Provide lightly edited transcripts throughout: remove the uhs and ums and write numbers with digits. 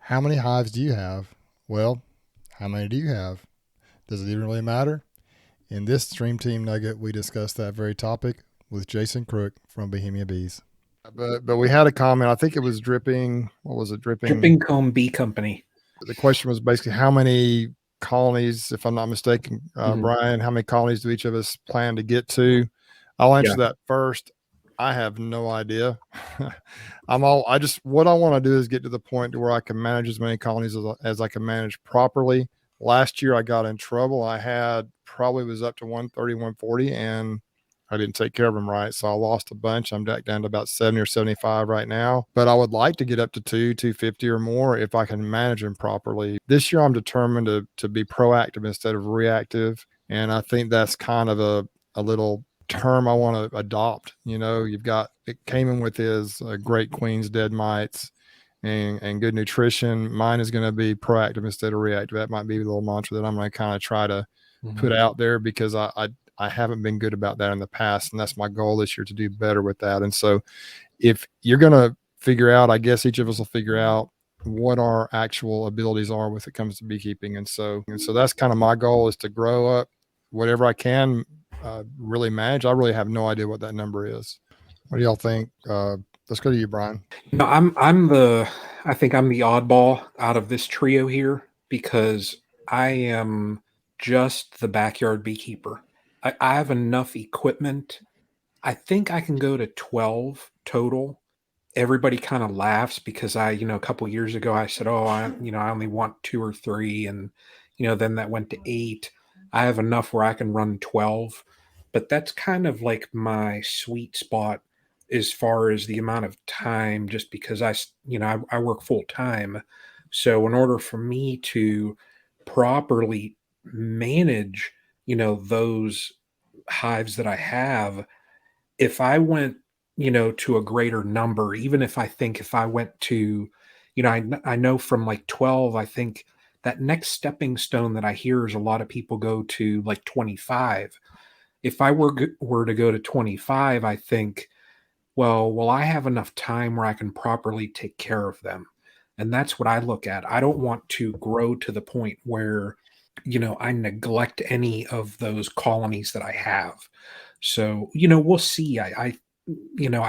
How many hives do you have? Well, how many do you have? Does it even really matter? In this Stream Team Nugget, we discussed that very topic with Jason Crook from Bohemia Bees. But we had a comment. I think it was dripping. What was it? Dripping. Dripping Comb Bee Company. The question was basically how many colonies, if I'm not mistaken, Brian, how many colonies do each of us plan to get to? I'll answer that first. I have no idea. What I want to do is get to the point to where I can manage as many colonies as I can manage properly. Last year I got in trouble. I had probably was up to 130, 140, and I didn't take care of them right. So I lost a bunch. I'm back down to about 70 or 75 right now. But I would like to get up to 250 or more if I can manage them properly. This year I'm determined to be proactive instead of reactive. And I think that's kind of a little term I want to adopt. You've got it came in with his great queens, dead mites, and good nutrition. Mine is going to be proactive instead of reactive. That might be a little mantra that I'm going to kind of try to put out there because I haven't been good about that in the past, and that's my goal this year to do better with that. And so if you're going to figure out, I guess each of us will figure out what our actual abilities are when it comes to beekeeping. And so that's kind of my goal, is to grow up whatever I can, really manage. I really have no idea what that number is. What do y'all think? Let's go to you, Brian. I think I'm the oddball out of this trio here because I am just the backyard beekeeper. I have enough equipment. I think I can go to 12 total. Everybody kind of laughs because a couple years ago I said, "Oh, I only want 2 or 3," and then that went to 8. I have enough where I can run 12, but that's kind of like my sweet spot as far as the amount of time, just because I work full time. So in order for me to properly manage, those hives that I have, if I went, to a greater number, even if I went to, I know from like 12, I think that next stepping stone that I hear is a lot of people go to like 25. If I were to go to 25, I think, well, I have enough time where I can properly take care of them. And that's what I look at. I don't want to grow to the point where, I neglect any of those colonies that I have. So, we'll see. I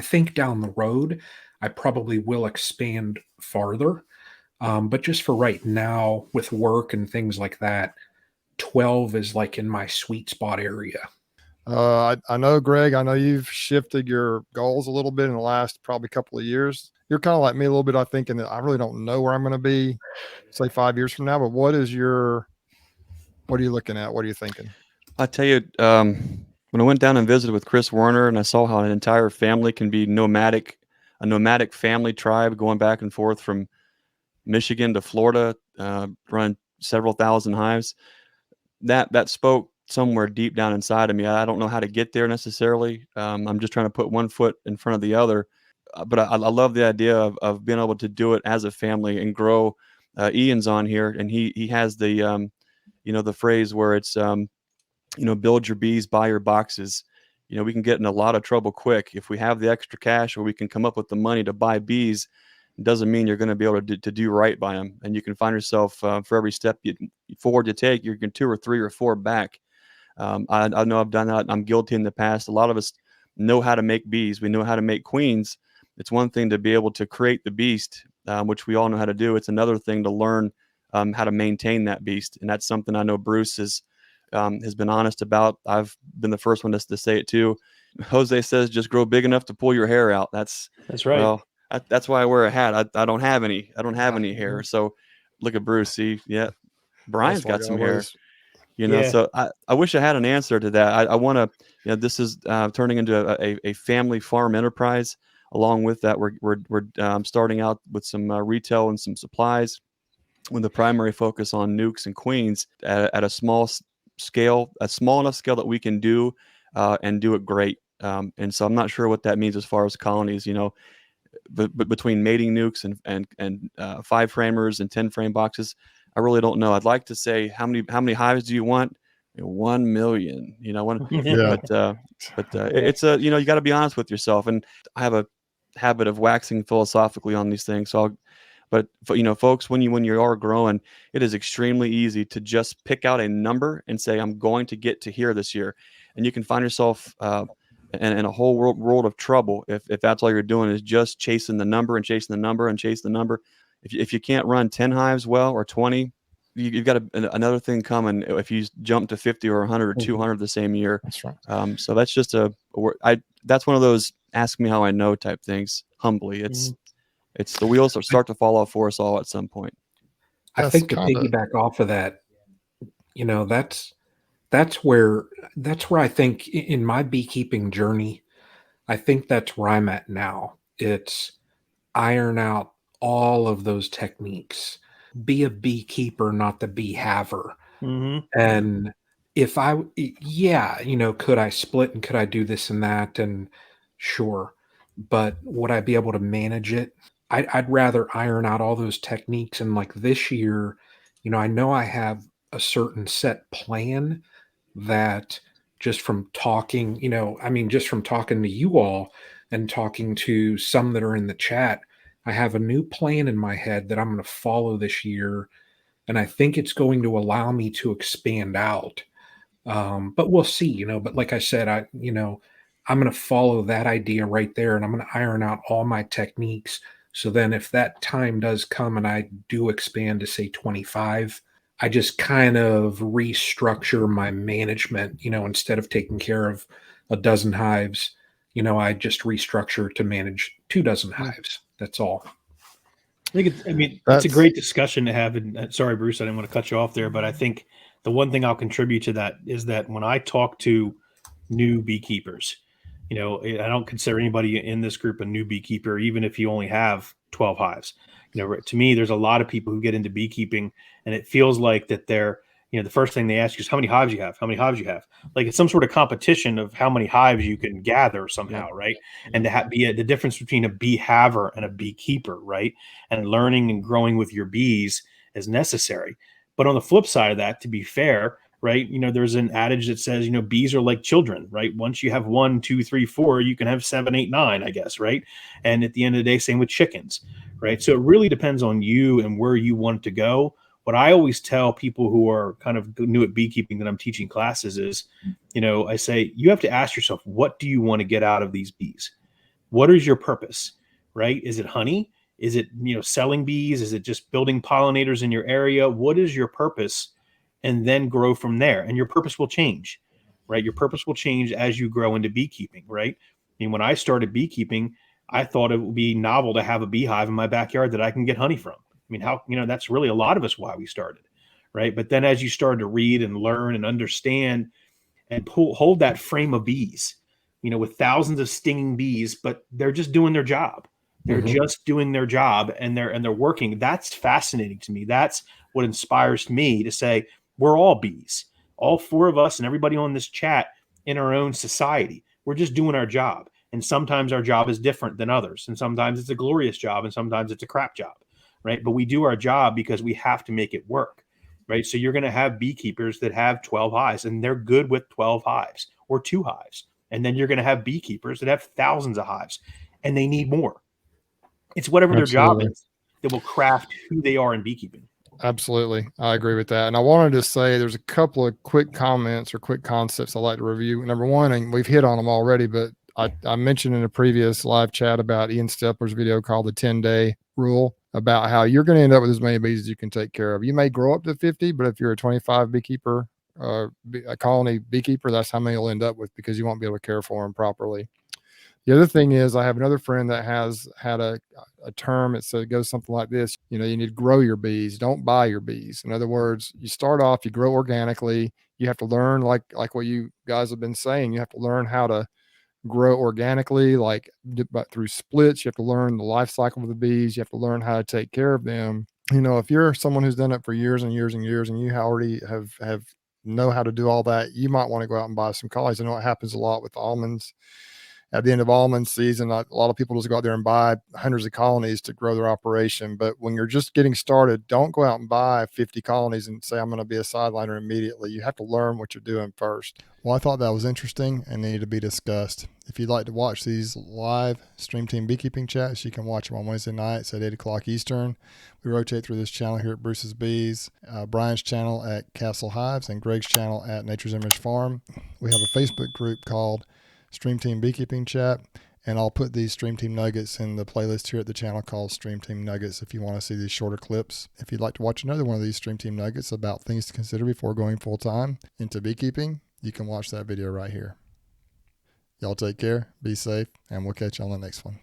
think down the road, I probably will expand farther. But just for right now, with work and things like that, 12 is like in my sweet spot area. I know, Greg, I know you've shifted your goals a little bit in the last probably couple of years. You're kind of like me a little bit, I think, in that I really don't know where I'm going to be, say 5 years from now. But what are you looking at? What are you thinking? I tell you, when I went down and visited with Chris Warner, and I saw how an entire family can be nomadic, a nomadic family tribe going back and forth from Michigan to Florida, run several thousand hives. That spoke somewhere deep down inside of me. I don't know how to get there necessarily. I'm just trying to put one foot in front of the other. But I love the idea of being able to do it as a family and grow. Ian's on here, and he has the the phrase where it's build your bees, buy your boxes. We can get in a lot of trouble quick if we have the extra cash, or we can come up with the money to buy bees. It doesn't mean you're going to be able to do right by them, and you can find yourself for every step forward you take, you're going 2 or 3 or 4 back. I know I've done that. I'm guilty in the past. A lot of us know how to make bees. We know how to make queens. It's one thing to be able to create the beast, which we all know how to do. It's another thing to learn how to maintain that beast, and that's something I know Bruce has been honest about. I've been the first one to say it too. Jose says just grow big enough to pull your hair out. That's right. Well, that's why I wear a hat. I don't have any. I don't have any hair. So look at Bruce. See, yeah, Brian's got some hair. So I wish I had an answer to that. I want to. This is turning into a family farm enterprise. Along with that, we're starting out with some retail and some supplies, with the primary focus on nukes and queens at a small scale, a small enough scale that we can do and do it great. And so I'm not sure what that means as far as colonies. But between mating nukes and 5 framers and 10 frame boxes, I really don't know. I'd like to say how many hives do you want? 1 million. But it's you got to be honest with yourself. And I have a habit of waxing philosophically on these things, so But folks, when you are growing, it is extremely easy to just pick out a number and say, I'm going to get to here this year. And you can find yourself in a whole world of trouble if that's all you're doing is just chasing the number and chasing the number and chasing the number. If you can't run 10 hives well, or 20, you've got another thing coming if you jump to 50 or 100 or 200 the same year. That's right. So that's just that's one of those ask me how I know type things. Humbly, it's the wheels start to fall off for us all at some point. I think to piggyback off of that, that's where I think in my beekeeping journey, I think that's where I'm at now. It's iron out all of those techniques. Be a beekeeper, not the bee haver. And if could I split and could I do this and that? And sure, but would I be able to manage it? I'd rather iron out all those techniques. And like this year, I know I have a certain set plan that just from talking, just from talking to you all and talking to some that are in the chat, I have a new plan in my head that I'm going to follow this year. And I think it's going to allow me to expand out. But we'll see, but like I said, I'm going to follow that idea right there, and I'm going to iron out all my techniques. So then if that time does come and I do expand to say 25, I just kind of restructure my management, instead of taking care of a dozen hives, I just restructure to manage 24 hives. That's all. I think it's a great discussion to have. And sorry, Bruce, I didn't want to cut you off there, but I think the one thing I'll contribute to that is that when I talk to new beekeepers, I don't consider anybody in this group a new beekeeper, even if you only have 12 hives. To me, there's a lot of people who get into beekeeping and it feels like that they're, the first thing they ask you is how many hives you have, how many hives you have. Like it's some sort of competition of how many hives you can gather somehow, right? And to be the difference between a bee haver and a beekeeper, right? And learning and growing with your bees is necessary. But on the flip side of that, to be fair, right? There's an adage that says, bees are like children, right? Once you have 1, 2, 3, 4, you can have 7, 8, 9, I guess, right? And at the end of the day, same with chickens, right? So it really depends on you and where you want to go. What I always tell people who are kind of new at beekeeping that I'm teaching classes is, I say, you have to ask yourself, what do you want to get out of these bees? What is your purpose, right? Is it honey? Is it, selling bees? Is it just building pollinators in your area? What is your purpose? And then grow from there. And your purpose will change, right? Your purpose will change as you grow into beekeeping, right? When I started beekeeping, I thought it would be novel to have a beehive in my backyard that I can get honey from. How, that's really a lot of us why we started, right? But then as you start to read and learn and understand and hold that frame of bees, with thousands of stinging bees, but they're just doing their job. They're just doing their job and they're working. That's fascinating to me. That's what inspires me to say, we're all bees, all 4 of us and everybody on this chat in our own society. We're just doing our job. And sometimes our job is different than others. And sometimes it's a glorious job and sometimes it's a crap job, right? But we do our job because we have to make it work, right? So you're going to have beekeepers that have 12 hives and they're good with 12 hives or 2 hives. And then you're going to have beekeepers that have thousands of hives and they need more. It's whatever their job is that will craft who they are in beekeeping. Absolutely. I agree with that. And I wanted to say there's a couple of quick comments or quick concepts I'd like to review. Number one, and we've hit on them already, but I mentioned in a previous live chat about Ian Stepler's video called the 10-day rule, about how you're going to end up with as many bees as you can take care of. You may grow up to 50, but if you're a 25 beekeeper, a colony beekeeper, that's how many you'll end up with because you won't be able to care for them properly. The other thing is I have another friend that has had a term. It goes something like this. You need to grow your bees. Don't buy your bees. In other words, you start off, you grow organically. You have to learn, like what you guys have been saying, you have to learn how to grow organically, but through splits. You have to learn the life cycle of the bees. You have to learn how to take care of them. If you're someone who's done it for years and years and years, and you already have know how to do all that, you might want to go out and buy some colonies. I know it happens a lot with almonds at the end of almond season, a lot of people just go out there and buy hundreds of colonies to grow their operation. But when you're just getting started, don't go out and buy 50 colonies and say, I'm going to be a sideliner immediately. You have to learn what you're doing first. Well, I thought that was interesting and needed to be discussed. If you'd like to watch these live Stream Team Beekeeping Chats, you can watch them on Wednesday nights at 8 o'clock Eastern. We rotate through this channel here at Bruce's Bees, Brian's channel at Castle Hives, and Greg's channel at Nature's Image Farm. We have a Facebook group called Stream Team Beekeeping Chat, and I'll put these Stream Team Nuggets in the playlist here at the channel called Stream Team Nuggets if you want to see these shorter clips. If you'd like to watch another one of these Stream Team Nuggets about things to consider before going full-time into beekeeping, you can watch that video right here. Y'all take care, be safe, and we'll catch you on the next one.